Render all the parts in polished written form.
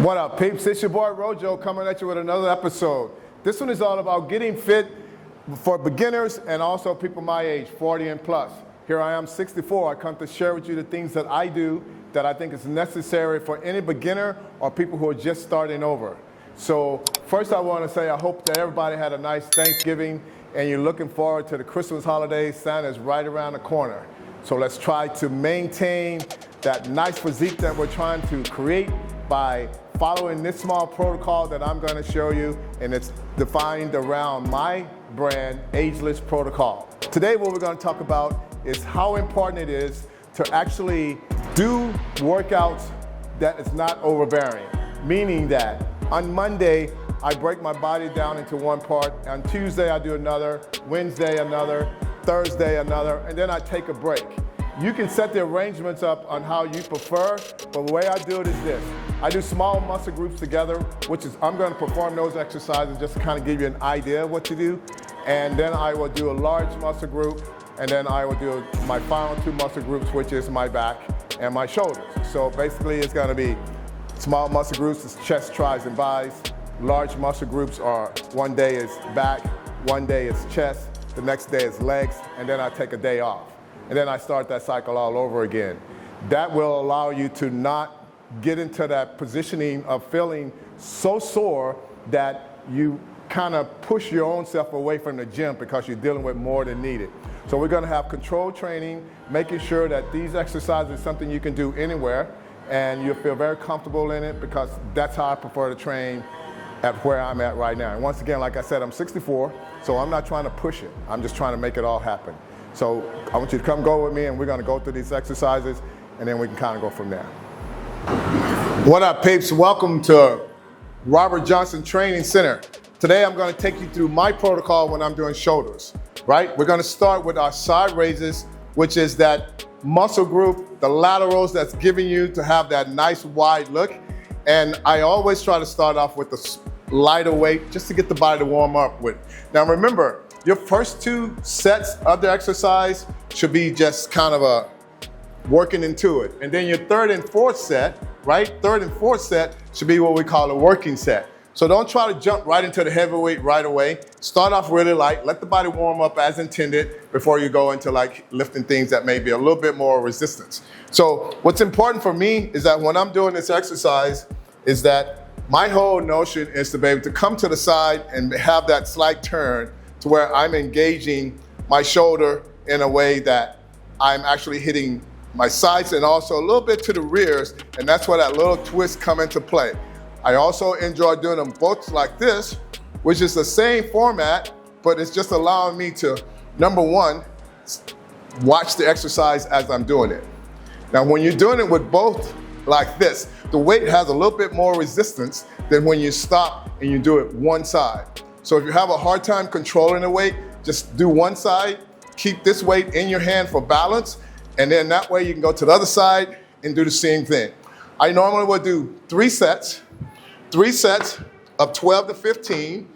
What up, peeps? It's your boy Rojo coming at you with another episode. This one is all about getting fit for beginners and also people my age, 40 and plus. Here I am, 64. I come to share with you the things that I do that I think is necessary for any beginner or people who are just starting over. So first I want to say I hope that everybody had a nice Thanksgiving and you're looking forward to the Christmas holidays. Santa's right around the corner. So let's try to maintain that nice physique that we're trying to create by following this small protocol that I'm going to show you, and it's defined around my brand, Ageless Protocol. Today what we're going to talk about is how important it is to actually do workouts that is not overbearing, meaning that on Monday I break my body down into one part, on Tuesday I do another, Wednesday another, Thursday another, and then I take a break. You can set the arrangements up on how you prefer, but the way I do it is this. I do small muscle groups together, which is I'm going to perform those exercises just to kind of give you an idea of what to do. And then I will do a large muscle group, and then I will do my final two muscle groups, which is my back and my shoulders. So basically it's going to be small muscle groups, it's chest, tris, and bis. Large muscle groups are one day is back, one day is chest, the next day is legs, and then I take a day off. And then I start that cycle all over again. That will allow you to not get into that positioning of feeling so sore that you kind of push your own self away from the gym because you're dealing with more than needed. So we're going to have controlled training, making sure that these exercises is something you can do anywhere and you'll feel very comfortable in it, because that's how I prefer to train at where I'm at right now. And once again, like I said, I'm 64, so I'm not trying to push it. I'm just trying to make it all happen. So I want you to come go with me, and we're going to go through these exercises, and then we can kind of go from there. What up, peeps? Welcome to Robert Johnson Training Center. Today I'm going to take you through my protocol when I'm doing shoulders, right? We're going to start with our side raises, which is that muscle group, the laterals that's giving you to have that nice wide look. And I always try to start off with a lighter weight just to get the body to warm up with. Now remember, your first two sets of the exercise should be just kind of a working into it. And then your third and fourth set, right? Third and fourth set should be what we call a working set. So don't try to jump right into the heavyweight right away. Start off really light, let the body warm up as intended before you go into like lifting things that may be a little bit more resistance. So what's important for me is that when I'm doing this exercise is that my whole notion is to be able to come to the side and have that slight turn to where I'm engaging my shoulder in a way that I'm actually hitting my sides and also a little bit to the rears, and that's where that little twist come into play. I also enjoy doing them both like this, which is the same format, but it's just allowing me to, number one, watch the exercise as I'm doing it. Now when you're doing it with both like this, the weight has a little bit more resistance than when you stop and you do it one side. So if you have a hard time controlling the weight, just do one side, keep this weight in your hand for balance, and then that way you can go to the other side and do the same thing. I normally would do three sets of 12 to 15,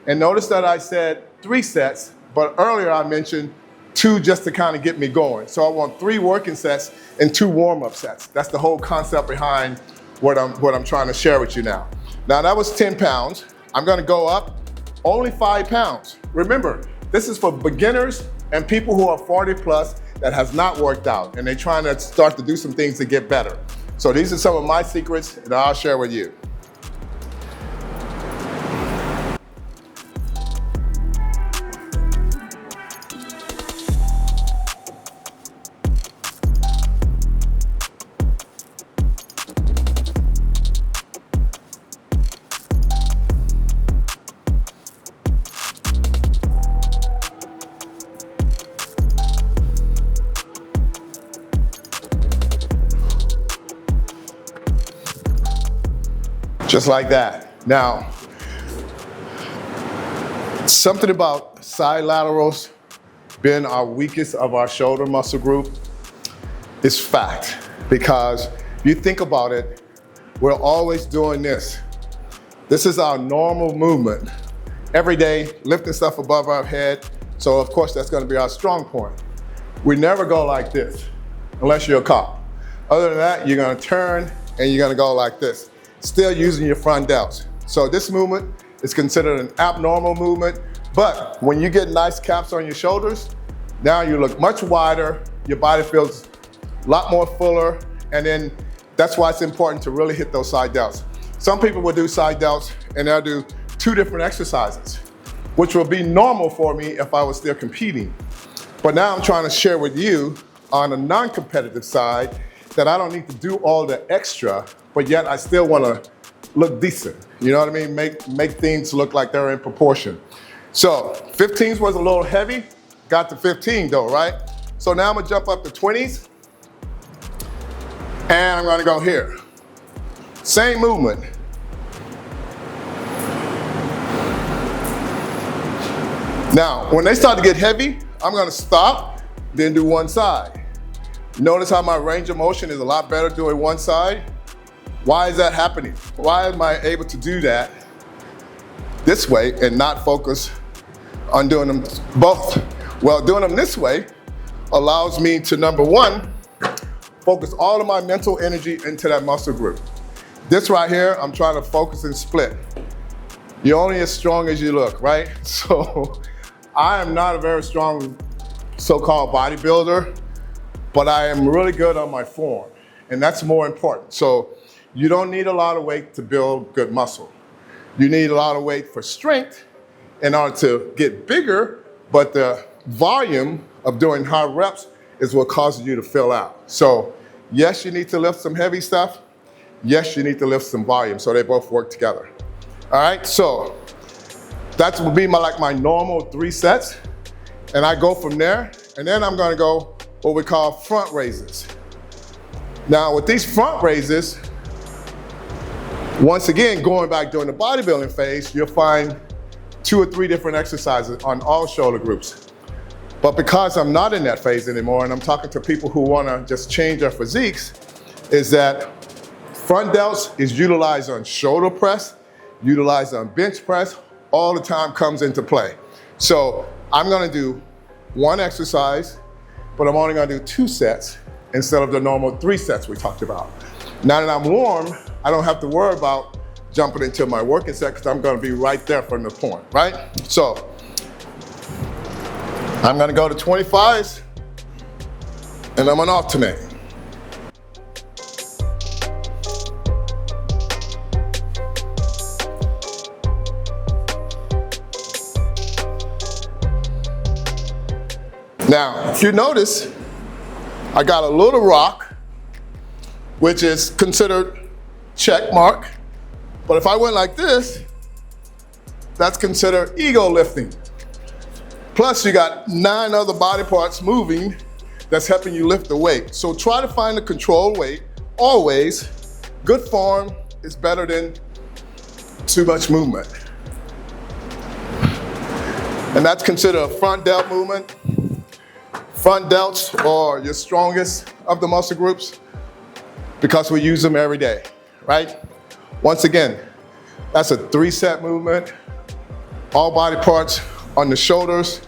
and notice that I said 3 sets, but earlier I mentioned 2 just to kind of get me going. So I want 3 working sets and 2 warm-up sets. That's the whole concept behind what I'm trying to share with you now. Now that was 10 pounds. I'm gonna go up only 5 pounds. Remember, this is for beginners and people who are 40 plus that has not worked out and they're trying to start to do some things to get better. So these are some of my secrets that I'll share with you. Just like that. Now, something about side laterals being our weakest of our shoulder muscle group is fact, because you think about it, we're always doing this. This is our normal movement. Every day, lifting stuff above our head. So of course, that's gonna be our strong point. We never go like this, unless you're a cop. Other than that, you're gonna turn and you're gonna go like this. still using your front delts. So this movement is considered an abnormal movement, but when you get nice caps on your shoulders, now you look much wider, your body feels a lot more fuller, and then that's why it's important to really hit those side delts. Some people will do side delts and they'll do 2 different exercises, which will be normal for me if I was still competing. But now I'm trying to share with you on a non-competitive side that I don't need to do all the extra, but yet I still want to look decent. You know what I mean? Make things look like they're in proportion. So 15s was a little heavy, got to 15 though, right? So now I'm gonna jump up to 20s, and I'm gonna go here. Same movement. Now, when they start to get heavy, I'm gonna stop, then do one side. Notice how my range of motion is a lot better doing one side. Why is that happening? Why am I able to do that this way and not focus on doing them both? Well, doing them this way allows me to, number one, focus all of my mental energy into that muscle group. This right here, I'm trying to focus and split. You're only as strong as you look, right? So I am not a very strong so-called bodybuilder, but I am really good on my form, and that's more important. So you don't need a lot of weight to build good muscle. You need a lot of weight for strength in order to get bigger, but the volume of doing high reps is what causes you to fill out. So yes, you need to lift some heavy stuff. Yes, you need to lift some volume, so they both work together. All right, so that would be my normal 3 sets, and I go from there, and then I'm gonna go what we call front raises. Now with these front raises, once again, going back during the bodybuilding phase, you'll find 2 or 3 different exercises on all shoulder groups. But because I'm not in that phase anymore, and I'm talking to people who wanna just change their physiques, is that front delts is utilized on shoulder press, utilized on bench press, all the time comes into play. So I'm gonna do 1 exercise, but I'm only gonna do 2 sets instead of the normal 3 sets we talked about. Now that I'm warm, I don't have to worry about jumping into my working set because I'm gonna be right there from the point, right? So I'm gonna go to 25s, and I'm gonna alternate. Now, if you notice, I got a little rock, which is considered check mark. But if I went like this, that's considered ego lifting. Plus, you got 9 other body parts moving that's helping you lift the weight. So try to find the controlled weight. Always, good form is better than too much movement. And that's considered a front delt movement. Front delts are your strongest of the muscle groups because we use them every day, right? Once again, that's a 3-set movement. All body parts on the shoulders,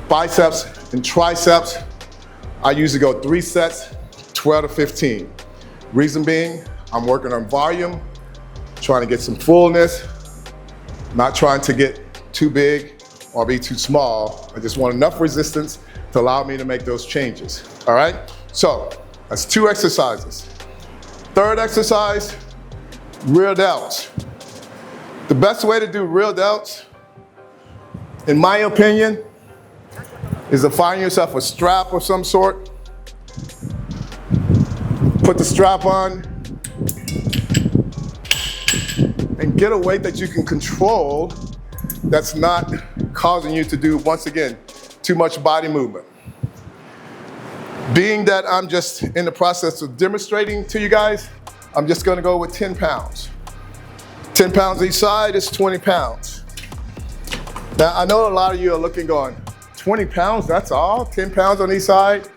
biceps and triceps. I usually go 3 sets, 12 to 15. Reason being, I'm working on volume, trying to get some fullness, not trying to get too big or be too small. I just want enough resistance to allow me to make those changes, all right? So that's 2 exercises. 3rd exercise, rear delts. The best way to do rear delts, in my opinion, is to find yourself a strap of some sort. Put the strap on and get a weight that you can control that's not causing you to do, once again, too much body movement. Being that I'm just in the process of demonstrating to you guys, I'm just gonna go with 10 pounds. 10 pounds each side is 20 pounds. Now, I know a lot of you are looking going, 20 pounds, that's all? 10 pounds on each side?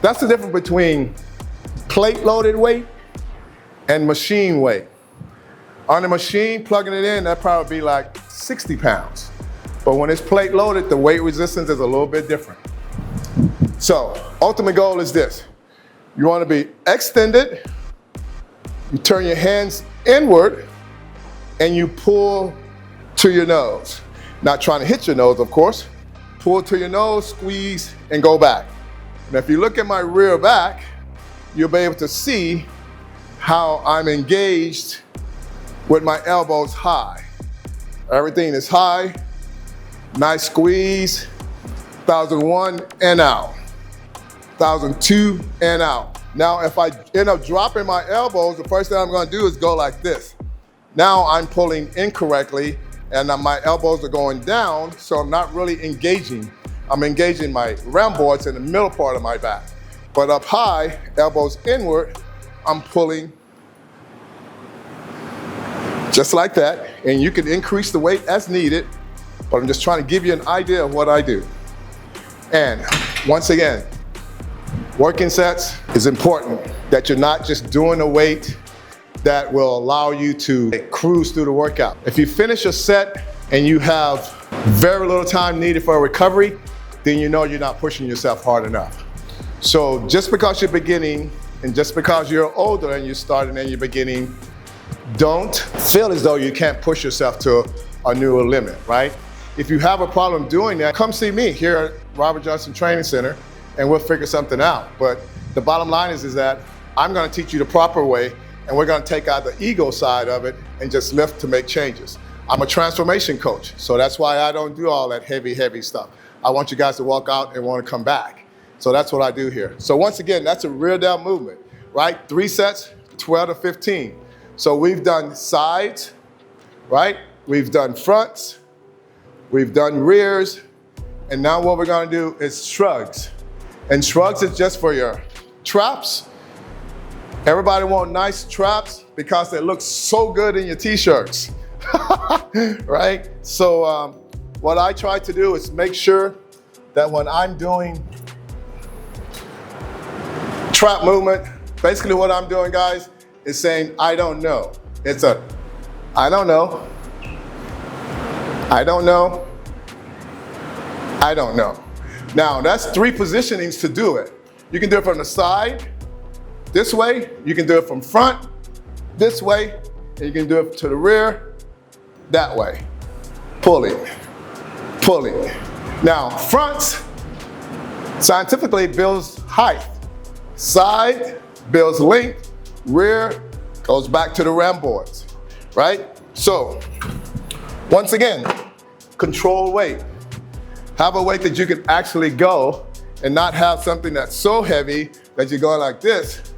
That's the difference between plate loaded weight and machine weight. On the machine, plugging it in, that'd probably be like 60 pounds. But when it's plate loaded, the weight resistance is a little bit different. So, ultimate goal is this. You wanna be extended, You turn your hands inward and you pull to your nose. Not trying to hit your nose, of course. Pull to your nose, squeeze, and go back. Now, if you look at my rear back, you'll be able to see how I'm engaged with my elbows high. Everything is high, nice squeeze, 1001 and out, 1002 and out. Now, if I end up dropping my elbows, the first thing I'm gonna do is go like this. Now I'm pulling incorrectly and my elbows are going down, so I'm not really engaging. I'm engaging my rhomboids in the middle part of my back. But up high, elbows inward, I'm pulling just like that. And you can increase the weight as needed, but I'm just trying to give you an idea of what I do. And once again, working sets is important, that you're not just doing a weight that will allow you to cruise through the workout. If you finish a set and you have very little time needed for a recovery, then you know you're not pushing yourself hard enough. So just because you're beginning and just because you're older and you're starting and you're beginning, don't feel as though you can't push yourself to a newer limit, right? If you have a problem doing that, come see me here at Robert Johnson Training Center and we'll figure something out. But the bottom line is that I'm gonna teach you the proper way and we're gonna take out the ego side of it and just lift to make changes. I'm a transformation coach, so that's why I don't do all that heavy stuff. I want you guys to walk out and wanna come back. So that's what I do here. So once again, that's a rear down movement, right? 3 sets, 12 to 15. So we've done sides, right? We've done fronts, we've done rears, and now what we're gonna do is shrugs. And shrugs is just for your traps. Everybody want nice traps because they look so good in your t-shirts, right? So what I try to do is make sure that when I'm doing trap movement, basically what I'm doing, guys, is saying, I don't know. It's a, I don't know, I don't know, I don't know. Now, that's 3 positionings to do it. You can do it from the side, this way. You can do it from front, this way. And you can do it to the rear, that way. Pulling, pulling. Now, fronts, scientifically builds height. Side builds length, rear goes back to the rhomboids, right? So, once again, control weight. Have a weight that you can actually go and not have something that's so heavy that you're going like this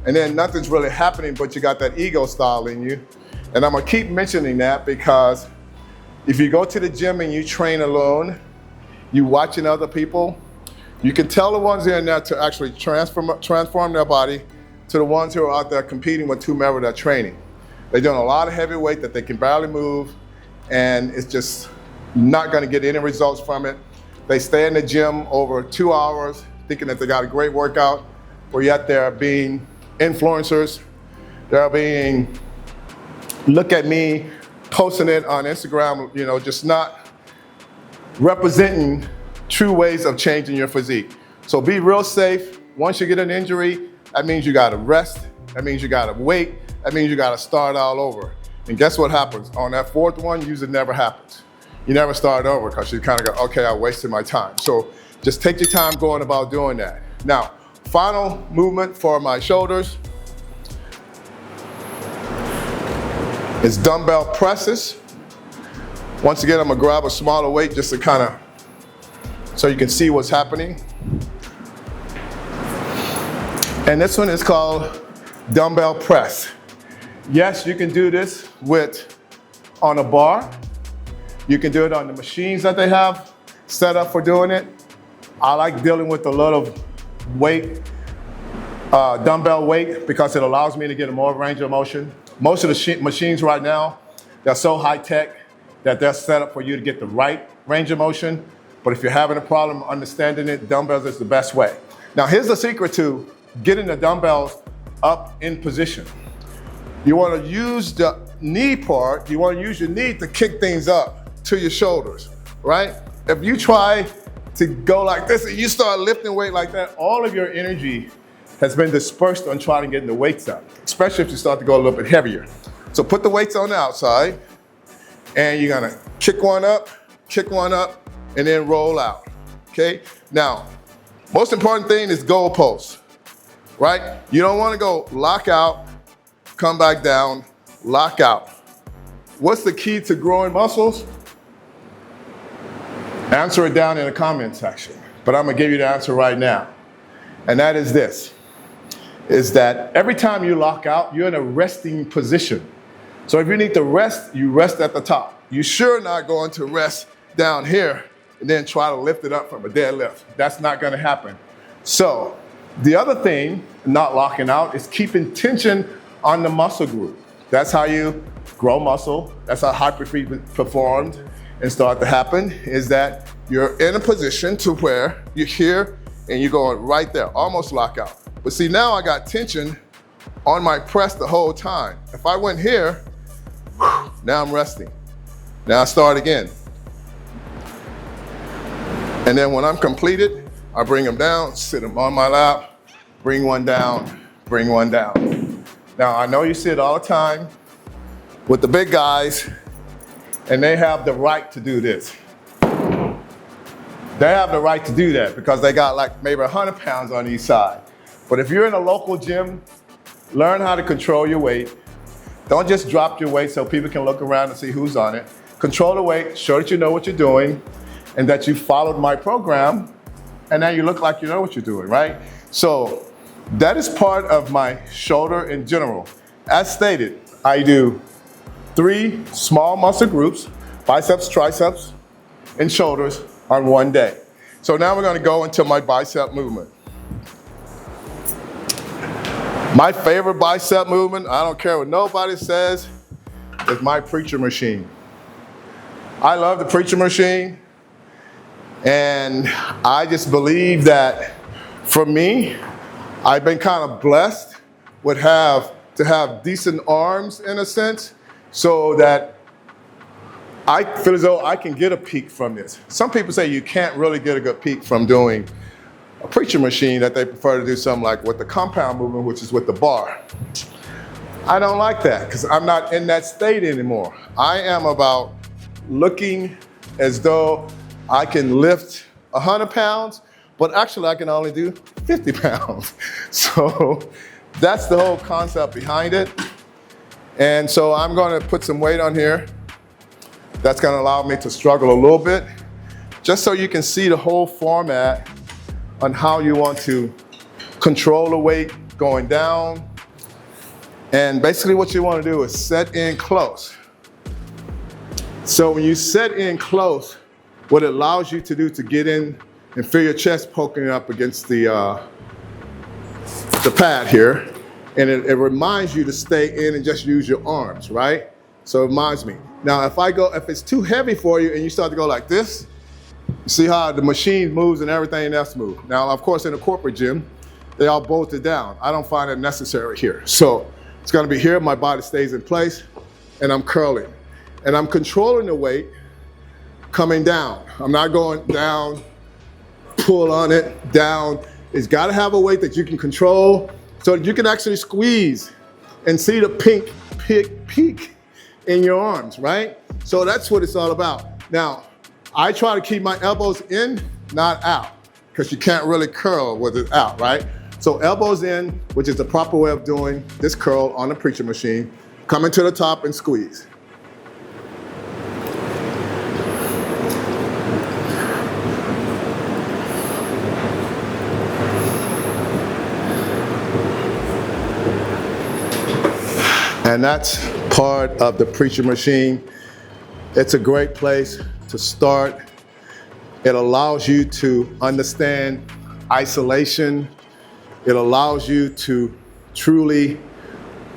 and then nothing's really happening, but you got that ego style in you. And I'm gonna keep mentioning that because if you go to the gym and you train alone, you watching other people, you can tell the ones in there to actually transform their body to the ones who are out there competing with whomever they're training. They're doing a lot of heavy weight that they can barely move, and it's just not gonna get any results from it. They stay in the gym over 2 hours thinking that they got a great workout, but yet they're being influencers. They're being, look at me, posting it on Instagram, you know, just not representing true ways of changing your physique. So be real safe. Once you get an injury, that means you gotta rest. That means you gotta wait. That means you gotta start all over. And guess what happens? On that 4th one, usually never happens. You never start over because you kind of go, okay, I wasted my time. So just take your time going about doing that. Now, final movement for my shoulders is dumbbell presses. Once again, I'm gonna grab a smaller weight just to kind of, so you can see what's happening. And this one is called dumbbell press. Yes, you can do this on a bar. You can do it on the machines that they have set up for doing it. I like dealing with a lot of weight, dumbbell weight, because it allows me to get a more range of motion. Most of the machines right now, they're so high tech that they're set up for you to get the right range of motion. But if you're having a problem understanding it, dumbbells is the best way. Now here's the secret to getting the dumbbells up in position. You want to use the knee part, you want to use your knee to kick things up to your shoulders, right? If you try to go like this and you start lifting weight like that, all of your energy has been dispersed on trying to get the weights up, especially if you start to go a little bit heavier. So put the weights on the outside, and you're gonna kick one up, and then roll out, okay? Now, most important thing is goalposts, right? You don't wanna go lock out, come back down, lock out. What's the key to growing muscles? Answer it down in the comment section, but I'm gonna give you the answer right now. And that is this, is that every time you lock out, you're in a resting position. So if you need to rest, you rest at the top. You're sure not going to rest down here and then try to lift it up from a deadlift. That's not gonna happen. So the other thing, not locking out, is keeping tension on the muscle group. That's how you grow muscle. That's how hypertrophy performed and start to happen, is that you're in a position to where you're here and you're going right there, almost lock out. But see, now I got tension on my press the whole time. If I went here, now I'm resting. Now I start again. And then when I'm completed, I bring them down, sit them on my lap, bring one down, bring one down. Now I know you see it all the time with the big guys, and they have the right to do this. They have the right to do that because they got like maybe 100 pounds on each side. But if you're in a local gym, learn how to control your weight. Don't just drop your weight so people can look around and see who's on it. Control the weight, show that you know what you're doing, and that you followed my program, and now you look like you know what you're doing, right? So that is part of my shoulder in general. As stated, I do 3 small muscle groups, biceps, triceps, and shoulders on one day. So now we're gonna go into my bicep movement. My favorite bicep movement, I don't care what nobody says, is my preacher machine. I love the preacher machine, and I just believe that for me, I've been kind of blessed to have decent arms in a sense, so that I feel as though I can get a peak from this. Some people say you can't really get a good peak from doing a preacher machine, that they prefer to do something like with the compound movement, which is with the bar. I don't like that because I'm not in that state anymore. I am about looking as though I can lift 100 pounds, but actually I can only do 50 pounds. So that's the whole concept behind it. And so I'm gonna put some weight on here. That's gonna allow me to struggle a little bit, just so you can see the whole format on how you want to control the weight going down. And basically what you wanna do is set in close. So when you set in close, what it allows you to do to get in and feel your chest poking up against the pad here, and it reminds you to stay in and just use your arms, right? So it reminds me. Now if it's too heavy for you and you start to go like this, you see how the machine moves and everything else moves. Now, of course, in a corporate gym, they all bolted down. I don't find it necessary here. So it's gonna be here, my body stays in place, and I'm curling. And I'm controlling the weight coming down. I'm not going down, pull on it, down. It's gotta have a weight that you can control so that you can actually squeeze and see the pink peak in your arms, right? So that's what it's all about. Now, I try to keep my elbows in, not out, because you can't really curl with it out, right? So elbows in, which is the proper way of doing this curl on the preacher machine, coming to the top and squeeze. And that's part of the preacher machine. It's a great place to start. It allows you to understand isolation. It allows you to truly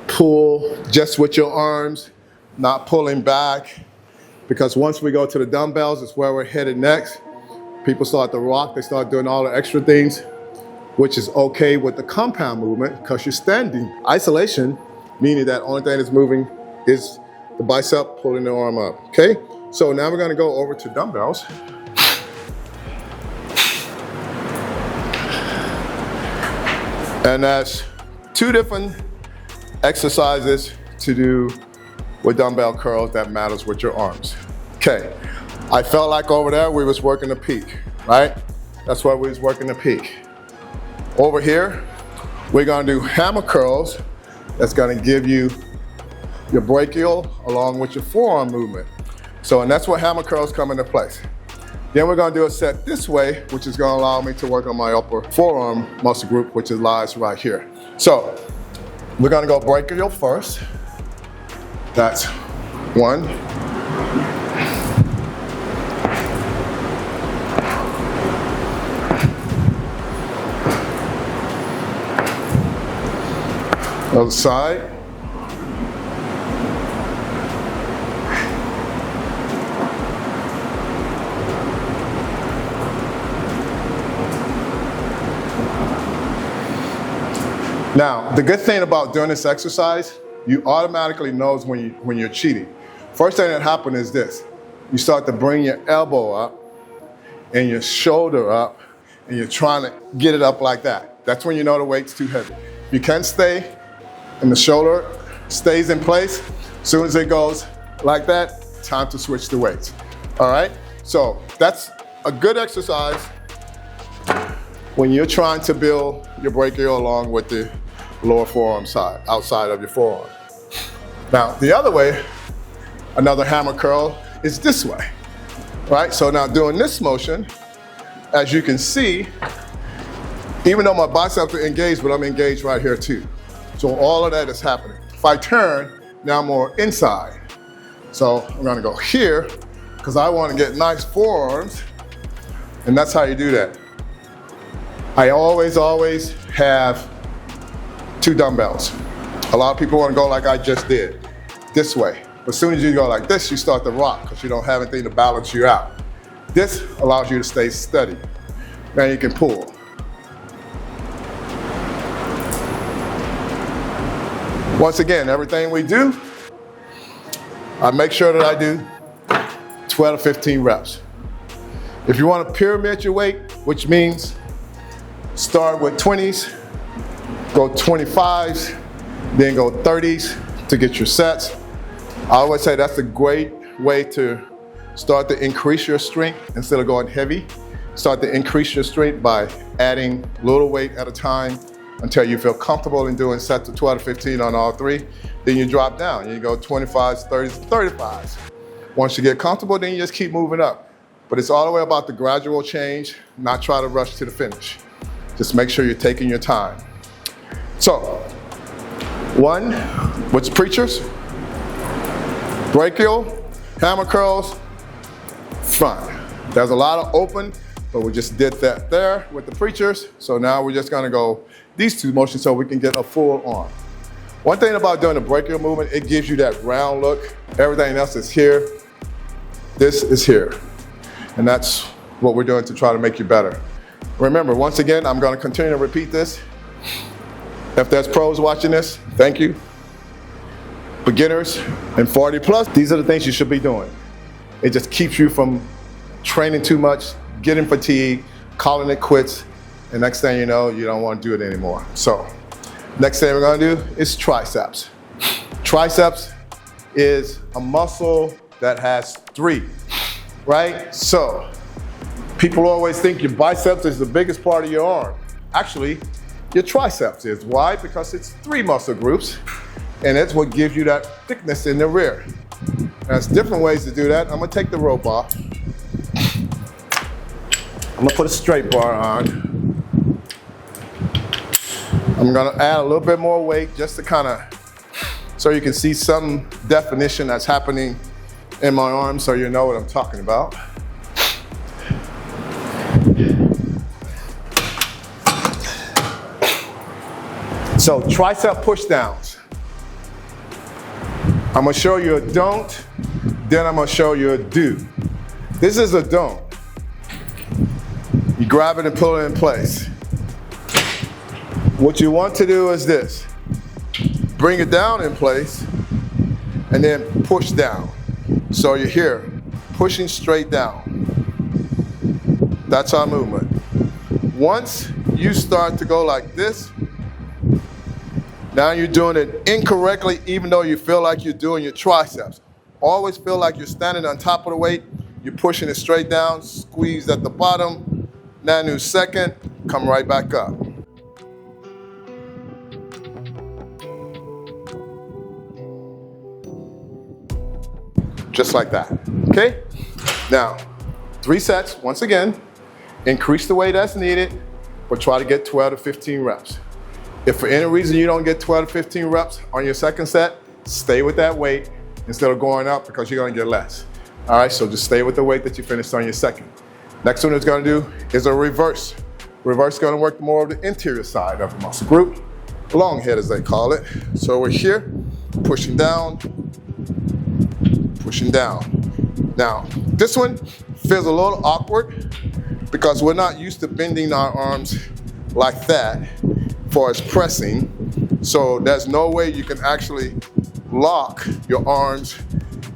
pull just with your arms, not pulling back. Because once we go to the dumbbells, it's where we're headed next. People start to rock, they start doing all the extra things, which is okay with the compound movement because you're standing. Isolation, meaning that only thing that's moving is the bicep pulling the arm up, okay? So now we're gonna go over to dumbbells. And that's 2 different exercises to do with dumbbell curls that matters with your arms. Okay, I felt like over there we was working the peak, right? That's why we was working the peak. Over here, we're gonna do hammer curls. That's gonna give you your brachial along with your forearm movement. So, and that's where hammer curls come into place. Then we're gonna do a set this way, which is gonna allow me to work on my upper forearm muscle group, which lies right here. So, we're gonna go brachial first. That's 1. Other side. Now, the good thing about doing this exercise, you automatically knows when you're cheating. First thing that happens is this. You start to bring your elbow up and your shoulder up, and you're trying to get it up like that. That's when you know the weight's too heavy. You can stay, and the shoulder stays in place. As soon as it goes like that, time to switch the weights. All right? So that's a good exercise when you're trying to build your brachial along with the lower forearm side, outside of your forearm. Now, the other way, another hammer curl, is this way, right? So now doing this motion, as you can see, even though my biceps are engaged, but I'm engaged right here too. So all of that is happening. If I turn, now I'm more inside. So I'm gonna go here, because I want to get nice forearms, and that's how you do that. I always have 2 dumbbells. A lot of people want to go like I just did, this way. But as soon as you go like this, you start to rock because you don't have anything to balance you out. This allows you to stay steady. Now you can pull. Once again, everything we do, I make sure that I do 12 to 15 reps. If you want to pyramid your weight, which means start with 20s, go 25s, then go 30s to get your sets. I always say that's a great way to start to increase your strength instead of going heavy. Start to increase your strength by adding little weight at a time until you feel comfortable in doing sets of 12 to 15 on all 3. Then you drop down. You go 25s, 30s, 35s. Once you get comfortable, then you just keep moving up. But it's all the way about the gradual change, not try to rush to the finish. Just make sure you're taking your time. So, 1, with preachers, brachial, hammer curls, front. There's a lot of open, but we just did that there with the preachers. So now we're just gonna go these 2 motions so we can get a full arm. One thing about doing the brachial movement, it gives you that round look. Everything else is here. This is here. And that's what we're doing to try to make you better. Remember, once again, I'm gonna continue to repeat this. If there's pros watching this, thank you. Beginners and 40 plus, these are the things you should be doing. It just keeps you from training too much, getting fatigued, calling it quits, and next thing you know, you don't want to do it anymore. So, next thing we're gonna do is triceps. Triceps is a muscle that has 3, right? So, people always think your biceps is the biggest part of your arm. Actually, your triceps is. Why? Because it's 3 muscle groups, and it's what gives you that thickness in the rear. There's different ways to do that. I'm gonna take the rope off. I'm gonna put a straight bar on. I'm gonna add a little bit more weight just to kind of, so you can see some definition that's happening in my arm so you know what I'm talking about. So tricep push downs. I'm gonna show you a don't, then I'm gonna show you a do. This is a don't. You grab it and pull it in place. What you want to do is this. Bring it down in place and then push down. So you're here, pushing straight down. That's our movement. Once you start to go like this, Now you're doing it incorrectly even though you feel like you're doing your triceps. Always feel like you're standing on top of the weight, you're pushing it straight down, squeeze at the bottom, nanosecond, come right back up. Just like that, okay? Now, 3 sets, once again, increase the weight as needed, but try to get 12 to 15 reps. If for any reason you don't get 12 to 15 reps on your second set, stay with that weight instead of going up because you're gonna get less. All right, so just stay with the weight that you finished on your second. Next one it's gonna do is a reverse. Reverse is gonna work more of the interior side of the muscle group, long head as they call it. So we're here, pushing down, pushing down. Now, this one feels a little awkward because we're not used to bending our arms like that for as pressing. So there's no way you can actually lock your arms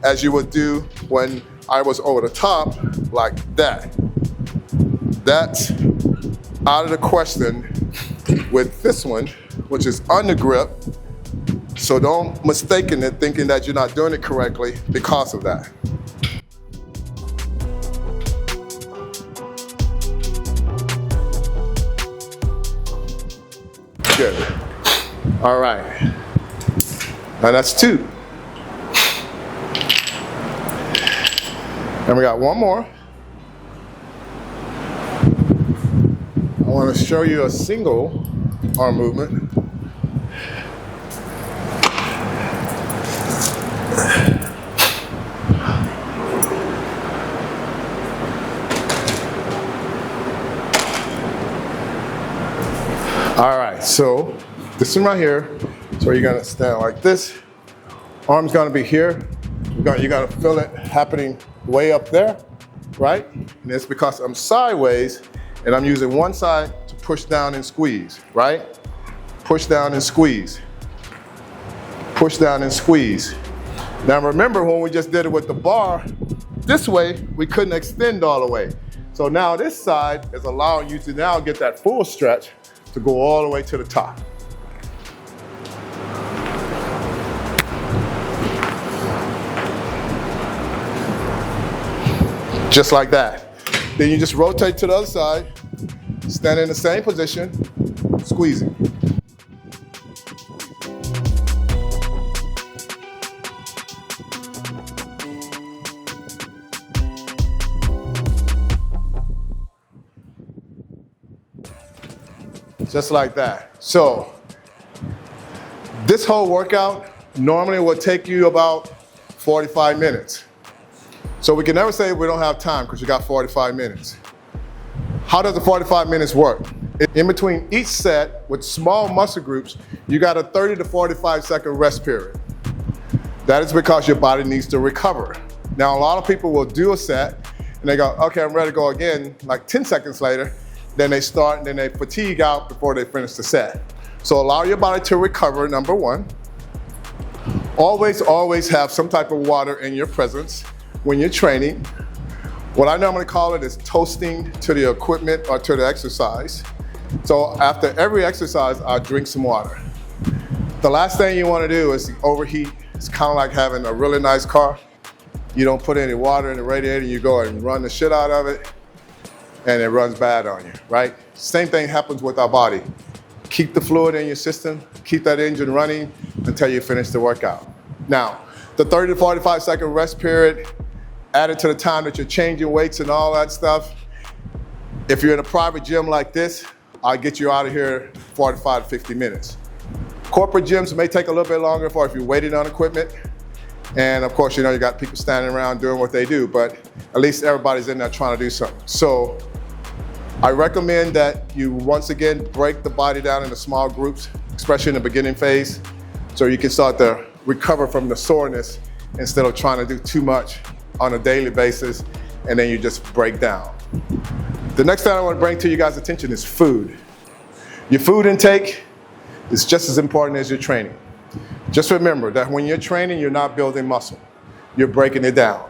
as you would do when I was over the top like that. That's out of the question with this one, which is under grip. So don't mistaken it thinking that you're not doing it correctly because of that. Good. All right. Now that's 2. And we got one more. I want to show you a single arm movement. All right, so this one right here, so you're gonna stand like this. Arm's gonna be here. You're gonna feel it happening way up there, right? And it's because I'm sideways and I'm using one side to push down and squeeze, right? Push down and squeeze. Push down and squeeze. Now remember when we just did it with the bar, this way we couldn't extend all the way. So now this side is allowing you to now get that full stretch to go all the way to the top. Just like that. Then you just rotate to the other side, stand in the same position, squeezing. Just like that. So this whole workout normally will take you about 45 minutes. So we can never say we don't have time because you got 45 minutes. How does the 45 minutes work? In between each set with small muscle groups, you got a 30 to 45 second rest period. That is because your body needs to recover. Now a lot of people will do a set and they go, okay, I'm ready to go again, like 10 seconds later. Then they start and then they fatigue out before they finish the set. So allow your body to recover, number one. Always have some type of water in your presence when you're training. What I normally call it is toasting to the equipment or to the exercise. So after every exercise, I drink some water. The last thing you want to do is overheat. It's kind of like having a really nice car. You don't put any water in the radiator, you go and run the shit out of it, and it runs bad on you, right? Same thing happens with our body. Keep the fluid in your system, keep that engine running until you finish the workout. Now, the 30 to 45 second rest period, added to the time that you're changing weights and all that stuff. If you're in a private gym like this, I'll get you out of here 45 to 50 minutes. Corporate gyms may take a little bit longer for if you're waiting on equipment. And of course, you know, you got people standing around doing what they do, but at least everybody's in there trying to do something. So I recommend that you once again break the body down into small groups, especially in the beginning phase, so you can start to recover from the soreness instead of trying to do too much on a daily basis and then you just break down. The next thing I want to bring to you guys' attention is food. Your food intake is just as important as your training. Just remember that when you're training, you're not building muscle. You're breaking it down.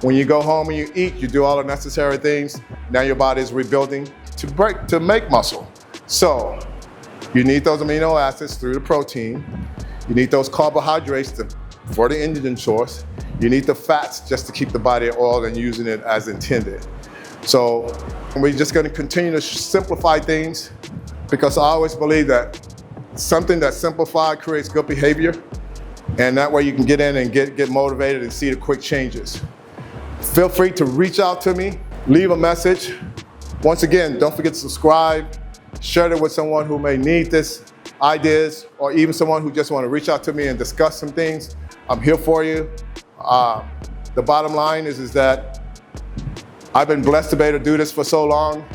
When you go home and you eat, you do all the necessary things. Now your body is rebuilding to make muscle. So You need those amino acids through the protein. You need those carbohydrates for the engine source. You need the fats just to keep the body oiled and using it as intended. So we're just going to continue to simplify things, because I always believe that something that's simplified creates good behavior, and that way you can get in and get motivated and see the quick changes. Feel free to reach out to me, leave a message. Once again, don't forget to subscribe, share it with someone who may need this ideas, or even someone who just want to reach out to me and discuss some things. I'm here for you. The bottom line is that I've been blessed to be able to do this for so long,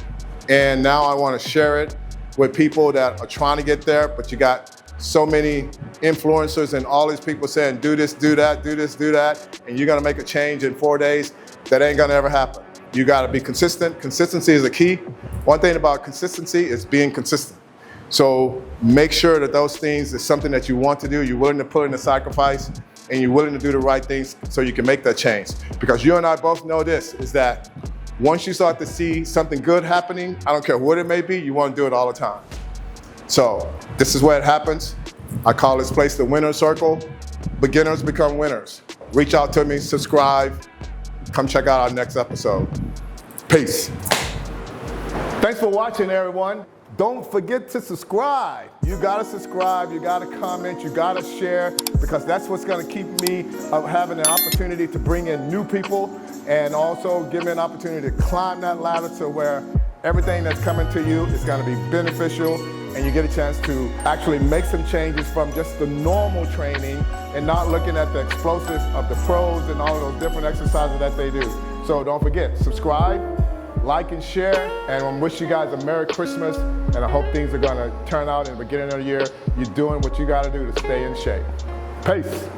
and now I want to share it with people that are trying to get there, but you got so many influencers and all these people saying, do this, do that, do this, do that, and you're gonna make a change in 4 days. That ain't gonna ever happen. You gotta be consistent. Consistency is the key. One thing about consistency is being consistent. So make sure that those things is something that you want to do, you're willing to put in the sacrifice, and you're willing to do the right things so you can make that change. Because you and I both know this, is that once you start to see something good happening, I don't care what it may be, you want to do it all the time. So this is where it happens. I call this place the winner's circle. Beginners become winners. Reach out to me, subscribe, come check out our next episode. Peace. Thanks for watching, everyone. Don't forget to subscribe. You gotta subscribe, you gotta comment, you gotta share, because that's what's gonna keep me having an opportunity to bring in new people, and also give me an opportunity to climb that ladder to where everything that's coming to you is gonna be beneficial, and you get a chance to actually make some changes from just the normal training and not looking at the explosives of the pros and all of those different exercises that they do. So don't forget, subscribe, like and share, and I wish you guys a Merry Christmas, and I hope things are gonna turn out in the beginning of the year. You're doing what you gotta do to stay in shape. Peace.